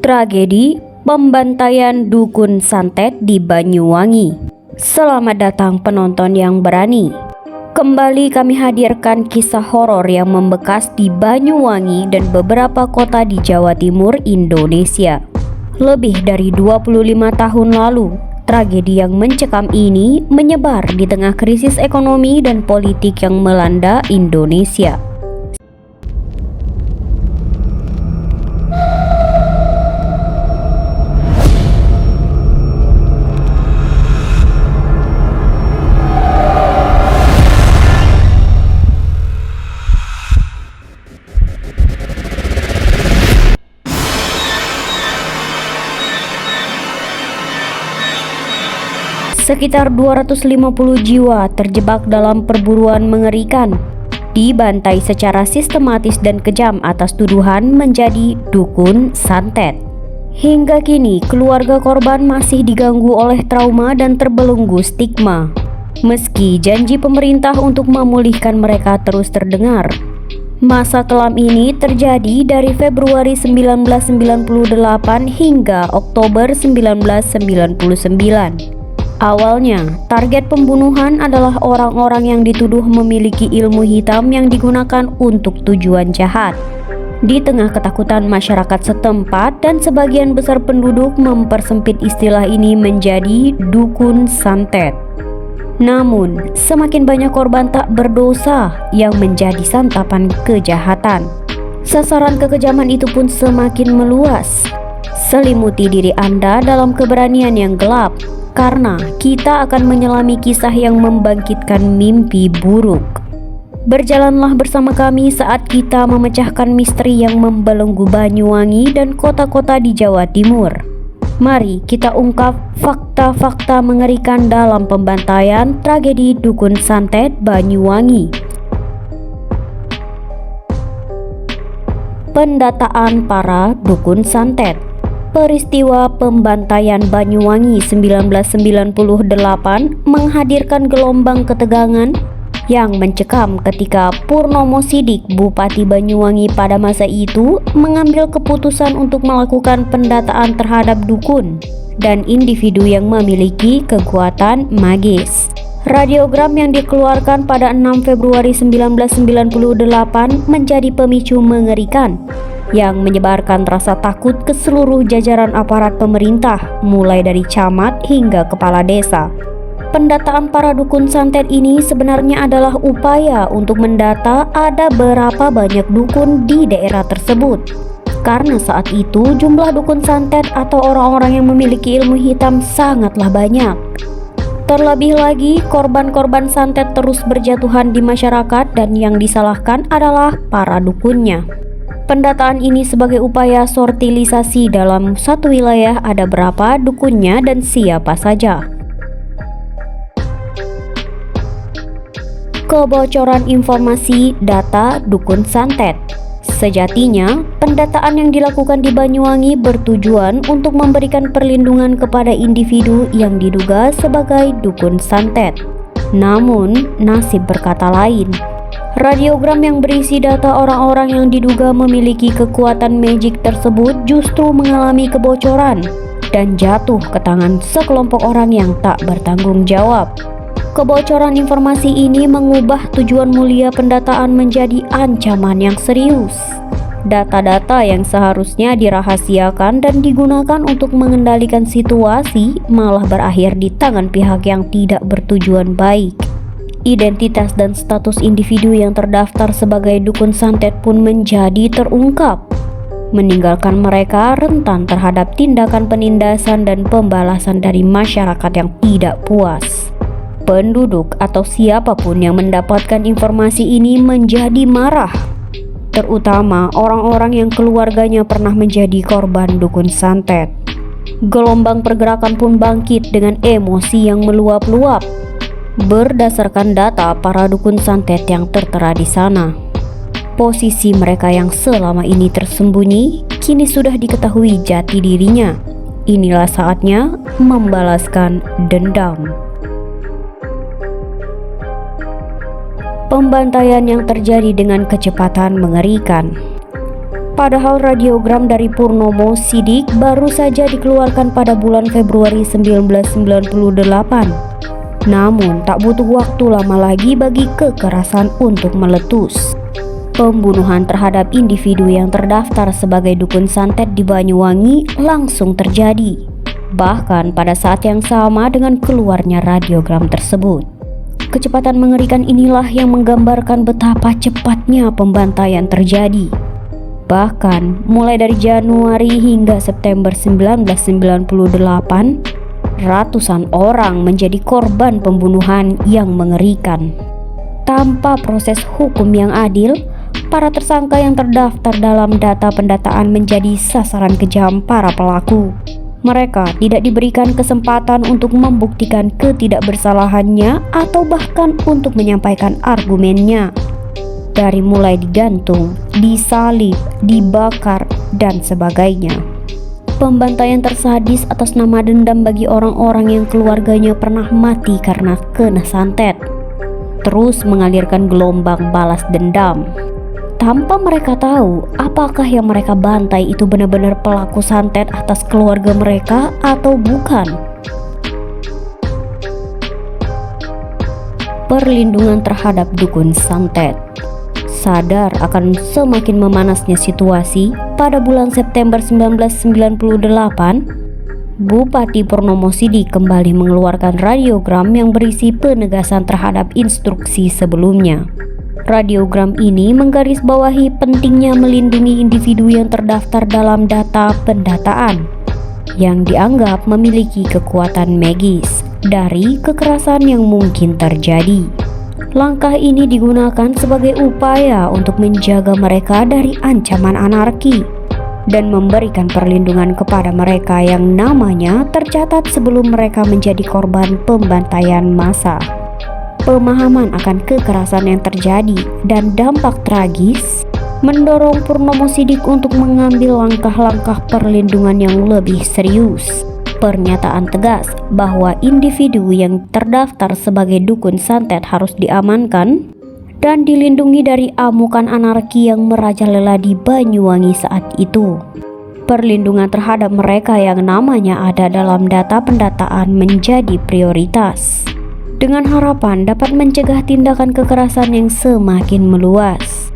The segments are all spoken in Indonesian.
Tragedi pembantaian dukun santet di Banyuwangi. Selamat datang penonton yang berani. Kembali kami hadirkan kisah horor yang membekas di Banyuwangi dan beberapa kota di Jawa Timur, Indonesia. Lebih dari 25 tahun lalu, tragedi yang mencekam ini menyebar di tengah krisis ekonomi dan politik yang melanda Indonesia. Sekitar 250 jiwa terjebak dalam perburuan mengerikan, dibantai secara sistematis dan kejam atas tuduhan menjadi dukun santet. Hingga kini keluarga korban masih diganggu oleh trauma dan terbelenggu stigma. Meski janji pemerintah untuk memulihkan mereka terus terdengar. Masa kelam ini terjadi dari Februari 1998 hingga Oktober 1999. Awalnya, target pembunuhan adalah orang-orang yang dituduh memiliki ilmu hitam yang digunakan untuk tujuan jahat. Di tengah ketakutan masyarakat setempat dan sebagian besar penduduk mempersempit istilah ini menjadi dukun santet. Namun, semakin banyak korban tak berdosa yang menjadi santapan kejahatan. Sasaran kekejaman itu pun semakin meluas. Selimuti diri Anda dalam keberanian yang gelap, karena kita akan menyelami kisah yang membangkitkan mimpi buruk. Berjalanlah bersama kami saat kita memecahkan misteri yang membelenggu Banyuwangi dan kota-kota di Jawa Timur. Mari kita ungkap fakta-fakta mengerikan dalam pembantaian tragedi dukun santet Banyuwangi. Pendataan para dukun santet. Peristiwa pembantaian Banyuwangi 1998 menghadirkan gelombang ketegangan yang mencekam ketika Purnomo Sidik, Bupati Banyuwangi pada masa itu, mengambil keputusan untuk melakukan pendataan terhadap dukun dan individu yang memiliki kekuatan magis. Radiogram yang dikeluarkan pada 6 Februari 1998 menjadi pemicu mengerikan yang menyebarkan rasa takut ke seluruh jajaran aparat pemerintah, mulai dari camat hingga kepala desa. Pendataan para dukun santet ini sebenarnya adalah upaya untuk mendata ada berapa banyak dukun di daerah tersebut. Karena saat itu jumlah dukun santet atau orang-orang yang memiliki ilmu hitam sangatlah banyak. Terlebih lagi, korban-korban santet terus berjatuhan di masyarakat dan yang disalahkan adalah para dukunnya. Pendataan ini sebagai upaya sortilisasi dalam satu wilayah ada berapa dukunnya dan siapa saja. Kebocoran informasi data dukun santet. Sejatinya, pendataan yang dilakukan di Banyuwangi bertujuan untuk memberikan perlindungan kepada individu yang diduga sebagai dukun santet. Namun, nasib berkata lain. Radiogram yang berisi data orang-orang yang diduga memiliki kekuatan magic tersebut justru mengalami kebocoran dan jatuh ke tangan sekelompok orang yang tak bertanggung jawab. Kebocoran informasi ini mengubah tujuan mulia pendataan menjadi ancaman yang serius. Data-data yang seharusnya dirahasiakan dan digunakan untuk mengendalikan situasi malah berakhir di tangan pihak yang tidak bertujuan baik. Identitas dan status individu yang terdaftar sebagai dukun santet pun menjadi terungkap, meninggalkan mereka rentan terhadap tindakan penindasan dan pembalasan dari masyarakat yang tidak puas. Penduduk atau siapapun yang mendapatkan informasi ini menjadi marah, terutama orang-orang yang keluarganya pernah menjadi korban dukun santet. Gelombang pergerakan pun bangkit dengan emosi yang meluap-luap. Berdasarkan data para dukun santet yang tertera di sana, posisi mereka yang selama ini tersembunyi kini sudah diketahui jati dirinya. Inilah saatnya membalaskan dendam. Pembantaian yang terjadi dengan kecepatan mengerikan. Padahal radiogram dari Purnomo Sidik baru saja dikeluarkan pada bulan Februari 1998. Namun tak butuh waktu lama lagi bagi kekerasan untuk meletus. Pembunuhan terhadap individu yang terdaftar sebagai dukun santet di Banyuwangi langsung terjadi, bahkan pada saat yang sama dengan keluarnya radiogram tersebut. Kecepatan mengerikan inilah yang menggambarkan betapa cepatnya pembantaian terjadi. Bahkan mulai dari Januari hingga September 1998, ratusan orang menjadi korban pembunuhan yang mengerikan. Tanpa proses hukum yang adil, para tersangka yang terdaftar dalam data pendataan menjadi sasaran kejam para pelaku. Mereka tidak diberikan kesempatan untuk membuktikan ketidakbersalahannya atau bahkan untuk menyampaikan argumennya. Dari mulai digantung, disalib, dibakar, dan sebagainya. Pembantaian tersadis atas nama dendam bagi orang-orang yang keluarganya pernah mati karena kena santet. Terus mengalirkan gelombang balas dendam. Tanpa mereka tahu apakah yang mereka bantai itu benar-benar pelaku santet atas keluarga mereka atau bukan. Perlindungan terhadap dukun santet. Sadar akan semakin memanasnya situasi, pada bulan September 1998, Bupati Purnomo Sidik kembali mengeluarkan radiogram yang berisi penegasan terhadap instruksi sebelumnya. Radiogram ini menggarisbawahi pentingnya melindungi individu yang terdaftar dalam data pendataan, yang dianggap memiliki kekuatan magis dari kekerasan yang mungkin terjadi. Langkah ini digunakan sebagai upaya untuk menjaga mereka dari ancaman anarki dan memberikan perlindungan kepada mereka yang namanya tercatat sebelum mereka menjadi korban pembantaian massa. Pemahaman akan kekerasan yang terjadi dan dampak tragis mendorong Purnomo Sidik untuk mengambil langkah-langkah perlindungan yang lebih serius. Pernyataan tegas bahwa individu yang terdaftar sebagai dukun santet harus diamankan dan dilindungi dari amukan anarki yang merajalela di Banyuwangi saat itu. Perlindungan terhadap mereka yang namanya ada dalam data pendataan menjadi prioritas, dengan harapan dapat mencegah tindakan kekerasan yang semakin meluas.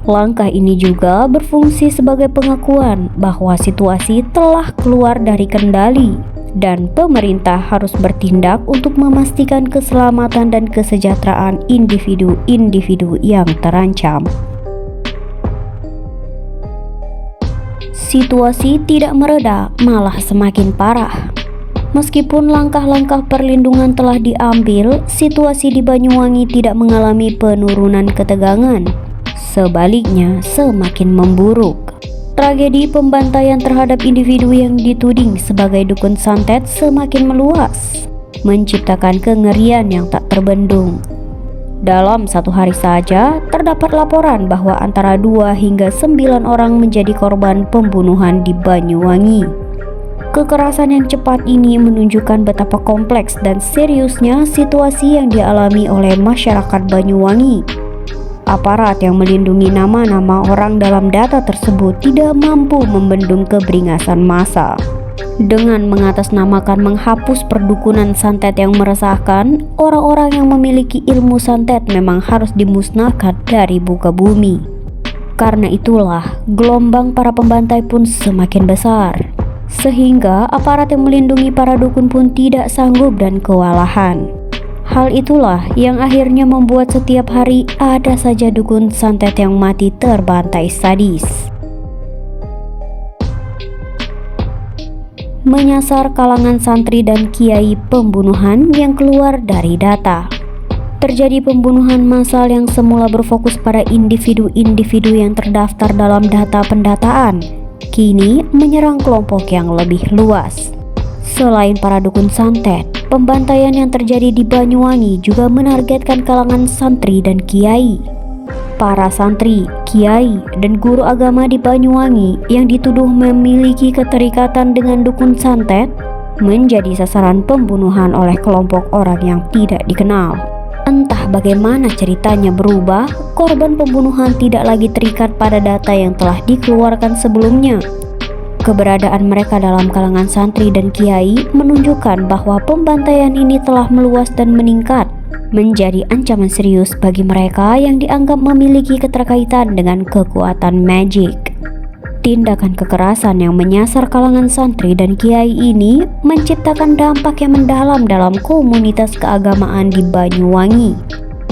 Langkah ini juga berfungsi sebagai pengakuan bahwa situasi telah keluar dari kendali dan pemerintah harus bertindak untuk memastikan keselamatan dan kesejahteraan individu-individu yang terancam. Situasi tidak mereda, malah semakin parah. Meskipun langkah-langkah perlindungan telah diambil, situasi di Banyuwangi tidak mengalami penurunan ketegangan. Sebaliknya, semakin memburuk. Tragedi pembantaian terhadap individu yang dituding sebagai dukun santet semakin meluas, menciptakan kengerian yang tak terbendung. Dalam satu hari saja, terdapat laporan bahwa antara 2 hingga 9 orang menjadi korban pembunuhan di Banyuwangi. Kekerasan yang cepat ini menunjukkan betapa kompleks dan seriusnya situasi yang dialami oleh masyarakat Banyuwangi. Aparat yang melindungi nama-nama orang dalam data tersebut tidak mampu membendung keberingasan massa. Dengan mengatasnamakan menghapus perdukunan santet yang meresahkan, orang-orang yang memiliki ilmu santet memang harus dimusnahkan dari muka bumi. Karena itulah, gelombang para pembantai pun semakin besar, sehingga aparat yang melindungi para dukun pun tidak sanggup dan kewalahan. Hal itulah yang akhirnya membuat setiap hari ada saja dukun santet yang mati terbantai sadis. Menyasar kalangan santri dan kiai pembunuhan yang keluar dari data. Terjadi pembunuhan massal yang semula berfokus pada individu-individu yang terdaftar dalam data pendataan, kini menyerang kelompok yang lebih luas. Selain para dukun santet, pembantaian yang terjadi di Banyuwangi juga menargetkan kalangan santri dan kiai. Para santri, kiai, dan guru agama di Banyuwangi yang dituduh memiliki keterikatan dengan dukun santet menjadi sasaran pembunuhan oleh kelompok orang yang tidak dikenal. Entah bagaimana ceritanya berubah, korban pembunuhan tidak lagi terikat pada data yang telah dikeluarkan sebelumnya. Keberadaan mereka dalam kalangan santri dan kiai menunjukkan bahwa pembantaian ini telah meluas dan meningkat, menjadi ancaman serius bagi mereka yang dianggap memiliki keterkaitan dengan kekuatan magic. Tindakan kekerasan yang menyasar kalangan santri dan kiai ini menciptakan dampak yang mendalam dalam komunitas keagamaan di Banyuwangi.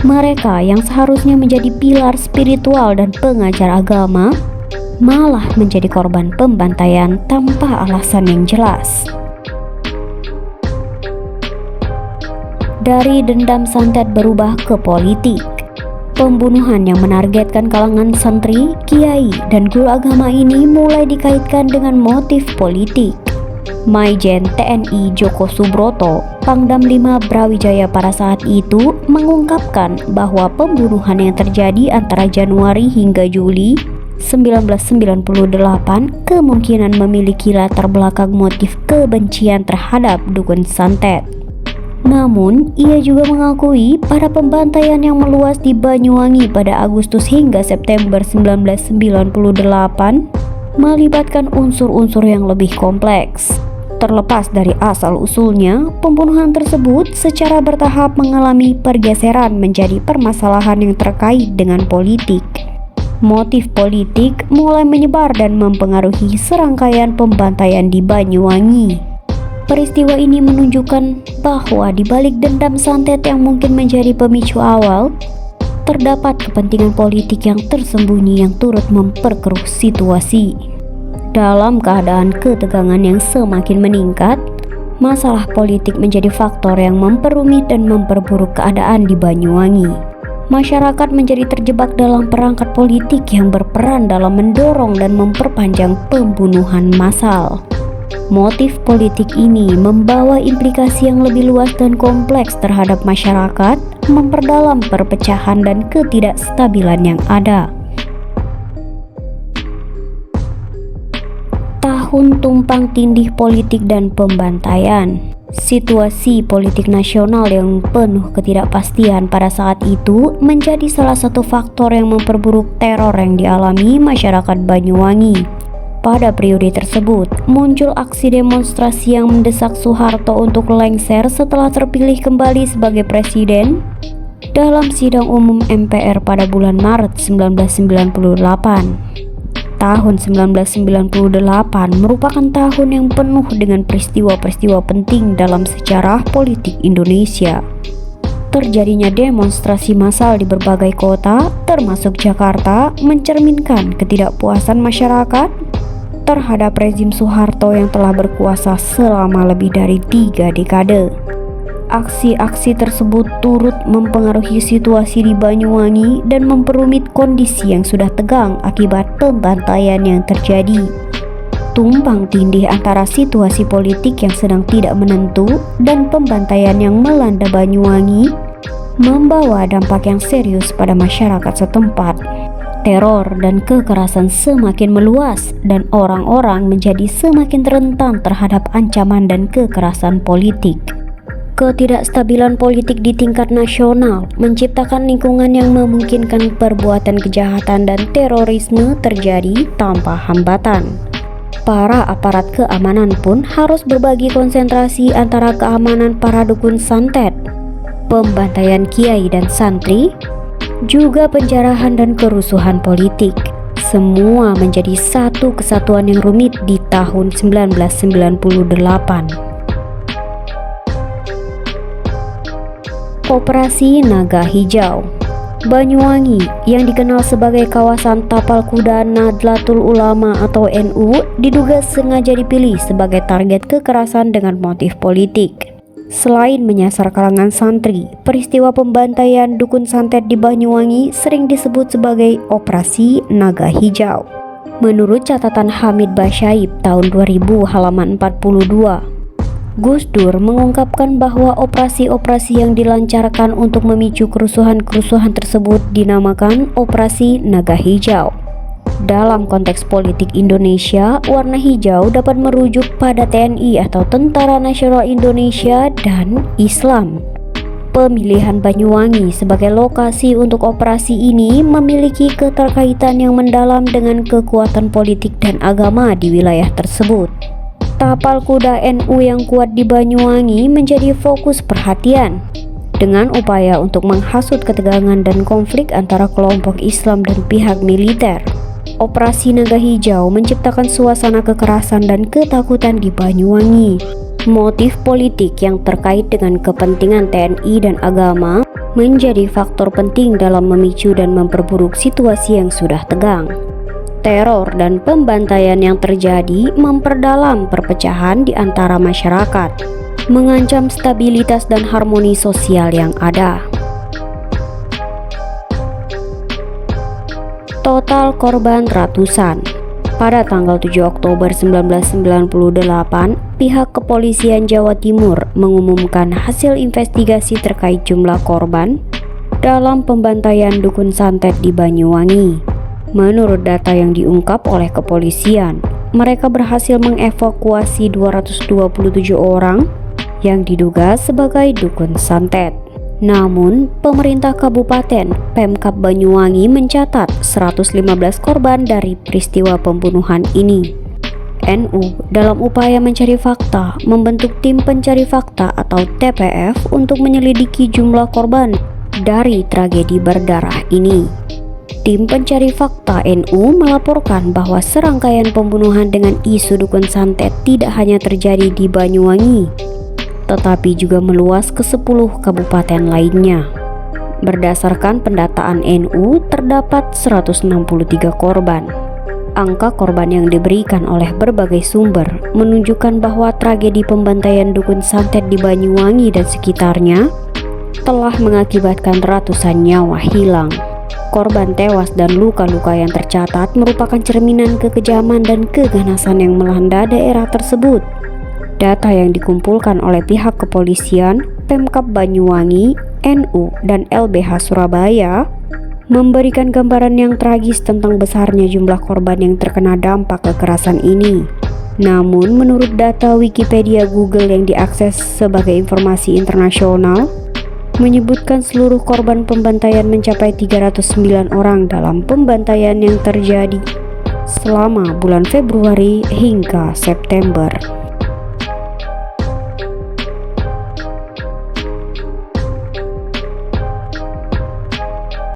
Mereka yang seharusnya menjadi pilar spiritual dan pengajar agama malah menjadi korban pembantaian tanpa alasan yang jelas. Dari dendam santet berubah ke politik. Pembunuhan yang menargetkan kalangan santri, kiai, dan guru agama ini mulai dikaitkan dengan motif politik. Maijen TNI Joko Subroto, Pangdam 5 Brawijaya pada saat itu mengungkapkan bahwa pembunuhan yang terjadi antara Januari hingga Juli 1998 kemungkinan memiliki latar belakang motif kebencian terhadap dukun santet. Namun, ia juga mengakui pada pembantaian yang meluas di Banyuwangi pada Agustus hingga September 1998 melibatkan unsur-unsur yang lebih kompleks. Terlepas dari asal-usulnya, pembunuhan tersebut secara bertahap mengalami pergeseran menjadi permasalahan yang terkait dengan politik. Motif politik mulai menyebar dan mempengaruhi serangkaian pembantaian di Banyuwangi. Peristiwa ini menunjukkan bahwa di balik dendam santet yang mungkin menjadi pemicu awal, terdapat kepentingan politik yang tersembunyi yang turut memperkeruh situasi. Dalam keadaan ketegangan yang semakin meningkat, masalah politik menjadi faktor yang memperumit dan memperburuk keadaan di Banyuwangi. Masyarakat menjadi terjebak dalam perangkat politik yang berperan dalam mendorong dan memperpanjang pembunuhan massal. Motif politik ini membawa implikasi yang lebih luas dan kompleks terhadap masyarakat, memperdalam perpecahan dan ketidakstabilan yang ada. Tahun tumpang tindih politik dan pembantaian. Situasi politik nasional yang penuh ketidakpastian pada saat itu menjadi salah satu faktor yang memperburuk teror yang dialami masyarakat Banyuwangi. Pada periode tersebut, muncul aksi demonstrasi yang mendesak Soeharto untuk lengser setelah terpilih kembali sebagai presiden dalam sidang umum MPR pada bulan Maret 1998. Tahun 1998 merupakan tahun yang penuh dengan peristiwa-peristiwa penting dalam sejarah politik Indonesia. Terjadinya demonstrasi massal di berbagai kota, termasuk Jakarta, mencerminkan ketidakpuasan masyarakat terhadap rezim Soeharto yang telah berkuasa selama lebih dari 3 dekade. Aksi-aksi tersebut turut mempengaruhi situasi di Banyuwangi dan memperumit kondisi yang sudah tegang akibat pembantaian yang terjadi. Tumpang tindih antara situasi politik yang sedang tidak menentu dan pembantaian yang melanda Banyuwangi membawa dampak yang serius pada masyarakat setempat. Teror dan kekerasan semakin meluas dan orang-orang menjadi semakin rentan terhadap ancaman dan kekerasan politik. Ketidakstabilan politik di tingkat nasional menciptakan lingkungan yang memungkinkan perbuatan kejahatan dan terorisme terjadi tanpa hambatan. Para aparat keamanan pun harus berbagi konsentrasi antara keamanan para dukun santet, pembantaian kiai dan santri, juga penjarahan dan kerusuhan politik. Semua menjadi satu kesatuan yang rumit di tahun 1998. Operasi Naga Hijau. Banyuwangi yang dikenal sebagai kawasan tapal kuda Nadlatul Ulama atau NU diduga sengaja dipilih sebagai target kekerasan dengan motif politik. Selain menyasar kalangan santri, peristiwa pembantaian dukun santet di Banyuwangi sering disebut sebagai Operasi Naga Hijau. Menurut catatan Hamid Basyaib tahun 2000 halaman 42, Gus Dur mengungkapkan bahwa operasi-operasi yang dilancarkan untuk memicu kerusuhan-kerusuhan tersebut dinamakan Operasi Naga Hijau. Dalam konteks politik Indonesia, warna hijau dapat merujuk pada TNI atau Tentara Nasional Indonesia dan Islam. Pemilihan Banyuwangi sebagai lokasi untuk operasi ini memiliki keterkaitan yang mendalam dengan kekuatan politik dan agama di wilayah tersebut. Tapal kuda NU yang kuat di Banyuwangi menjadi fokus perhatian dengan upaya untuk menghasut ketegangan dan konflik antara kelompok Islam dan pihak militer. Operasi Naga Hijau menciptakan suasana kekerasan dan ketakutan di Banyuwangi. Motif politik yang terkait dengan kepentingan TNI dan agama menjadi faktor penting dalam memicu dan memperburuk situasi yang sudah tegang. Teror dan pembantaian yang terjadi memperdalam perpecahan di antara masyarakat, mengancam stabilitas dan harmoni sosial yang ada. Total korban ratusan. Pada tanggal 7 Oktober 1998, pihak kepolisian Jawa Timur mengumumkan hasil investigasi terkait jumlah korban dalam pembantaian dukun santet di Banyuwangi. Menurut data yang diungkap oleh kepolisian, mereka berhasil mengevakuasi 227 orang yang diduga sebagai dukun santet. Namun, pemerintah kabupaten Pemkab Banyuwangi mencatat 115 korban dari peristiwa pembunuhan ini. NU dalam upaya mencari fakta membentuk tim pencari fakta atau TPF untuk menyelidiki jumlah korban dari tragedi berdarah ini. Tim pencari fakta NU melaporkan bahwa serangkaian pembunuhan dengan isu dukun santet tidak hanya terjadi di Banyuwangi, tetapi juga meluas ke 10 kabupaten lainnya. Berdasarkan pendataan NU, terdapat 163 korban. Angka korban yang diberikan oleh berbagai sumber menunjukkan bahwa tragedi pembantaian dukun santet di Banyuwangi dan sekitarnya telah mengakibatkan ratusan nyawa hilang. Korban tewas dan luka-luka yang tercatat merupakan cerminan kekejaman dan keganasan yang melanda daerah tersebut. Data yang dikumpulkan oleh pihak kepolisian, Pemkab Banyuwangi, NU, dan LBH Surabaya memberikan gambaran yang tragis tentang besarnya jumlah korban yang terkena dampak kekerasan ini. Namun, menurut data Wikipedia Google yang diakses sebagai informasi internasional, menyebutkan seluruh korban pembantaian mencapai 309 orang dalam pembantaian yang terjadi selama bulan Februari hingga September.